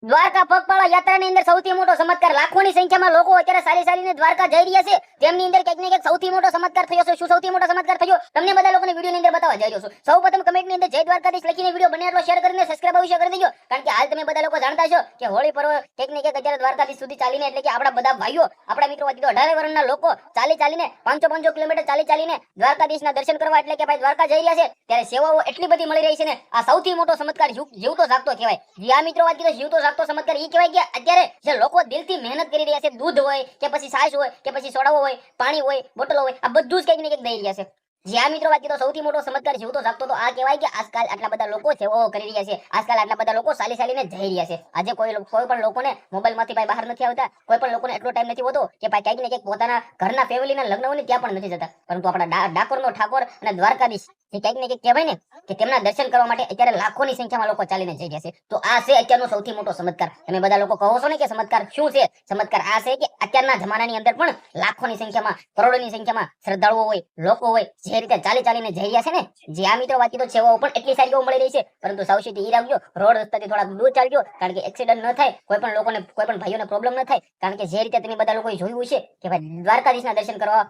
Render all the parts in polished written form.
દ્વારકા પગપાળા યાત્રાની અંદર સૌથી મોટો ચમત્કાર, લાખોની સંખ્યામાં લોકો અત્યારે સારી દ્વારકા જઈ રહ્યા છે. તેમની અંદર કંઈક ને કંઈક સૌથી મોટો ચમત્કાર થયો છે. શું સૌથી મોટો ચમત્કાર થયો તમને બધા લોકોને વિડીયોની અંદર બતાવવા જઈ રહ્યો છું. સૌપ્રથમ કમેન્ટની અંદર જય દ્વારકાધીશ લખીને વિડીયો બને એટલો શેર કરીને સબસ્ક્રાઇબ અવશ્ય કરી દેજો. કારણ કે હાલ તમે બધા લોકો જાણતા છો કે હોળી પર્વ કંઈક ને કંઈક અત્યારે દ્વારકાધીશ સુધી ચાલીને, એટલે કે આપણા બધા ભાઈઓ, આપણા મિત્રો, 18 વર્ષના લોકો ચાલીને 500 કિલોમીટર ચાલીને દ્વારકાધીશના દર્શન કરવા, એટલે કે ભાઈ દ્વારકા જઈ રહ્યા છે. ત્યારે સેવાઓ એટલી બધી મળી રહી છે ને, આ સૌથી મોટો ચમત્કાર જીવતો જાગતો કહેવાય. જે આ મિત્રો વાત કીધો જીવતો જાગતો ચમત્કાર એ કહેવાય કે અત્યારે જે લોકો દિલથી મહેનત કરી રહ્યા છે, દૂધ હોય કે પછી છાશ હોય કે પછી સોડાઓ હોય, પાણી હોય, બોટલો હોય, આ બધું જ કંઈક ને કંઈક દઈ રહ્યા છે. જે આ મિત્રો વાત કીધો સૌથી મોટો ચમત્કાર જીવતો જાગતો તો આ કહેવાય કે આજકાલ આટલા બધા લોકો સેવાઓ કરી રહ્યા છે. આજકાલ આટલા બધા લોકો ચાલીને જઈ રહ્યા છે. આજે કોઈ પણ લોકોને મોબાઈલમાંથી ભાઈ બહાર નથી આવતા. કોઈ પણ લોકોને એટલો ટાઈમ નથી હોતો કે ભાઈ કંઈક ને કંઈક પોતાના ઘરના ફેમિલીના લગ્ન હોય ને ત્યાં પણ નથી જતા. પરંતુ આપણા ડાકોરનો ઠાકોર અને દ્વારકાધીશ જે કંઈક ને કંઈક કહેવાય ને કે તેમના દર્શન કરવા માટે અત્યારે લાખોની સંખ્યામાં લોકો ચાલીને જઈ રહ્યા છે. તો આ છે અત્યારનો સૌથી મોટો ચમત્કાર. તમે બધા લોકો કહો છો ને કે ચમત્કાર શું છે? ચમત્કાર આ છે કે અત્યારના જમાનાની અંદર પણ લાખોની સંખ્યામાં, કરોડોની સંખ્યામાં શ્રદ્ધાળુઓ હોય, લોકો હોય, જે રીતે ચાલીને જઈ રહ્યા છે ને, જે આ મિત્રો વાત કીધો સેવાઓ પણ એટલી સારી મળી રહી છે. પરંતુ સાવચેતી એ રાખજો, રોડ રસ્તાથી થોડા દૂર ચાલજો, કારણ કે એક્સિડન્ટ ન થાય, કોઈ પણ લોકોને, કોઈ પણ ભાઈઓને પ્રોબ્લેમ ન થાય. કારણ કે જે રીતે તમે બધા લોકોએ જોયું છે કે ભાઈ દ્વારકાધીશના દર્શન કરવા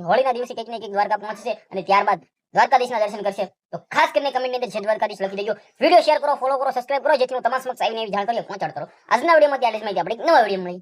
હોળીના દિવસે કંઈક ને કંઈક દ્વારકા પહોંચશે અને ત્યારબાદ દ્વારકાધીશના દર્શન કરશે. તો ખાસ કરીને કમેન્ટની અંદર જય દ્વારકાધીશ લખી દેજો. વિડીયો શેર કરો, ફોલો કરો, સબસ્ક્રાઇબ કરો, જેથી હું તમારા સમક્ષ આવીને એવી જાણકારીઓ પહોંચાડ કરો. આજના વિડીયોમાં ત્યાં આપણે એક નવા વિડીયો મળી.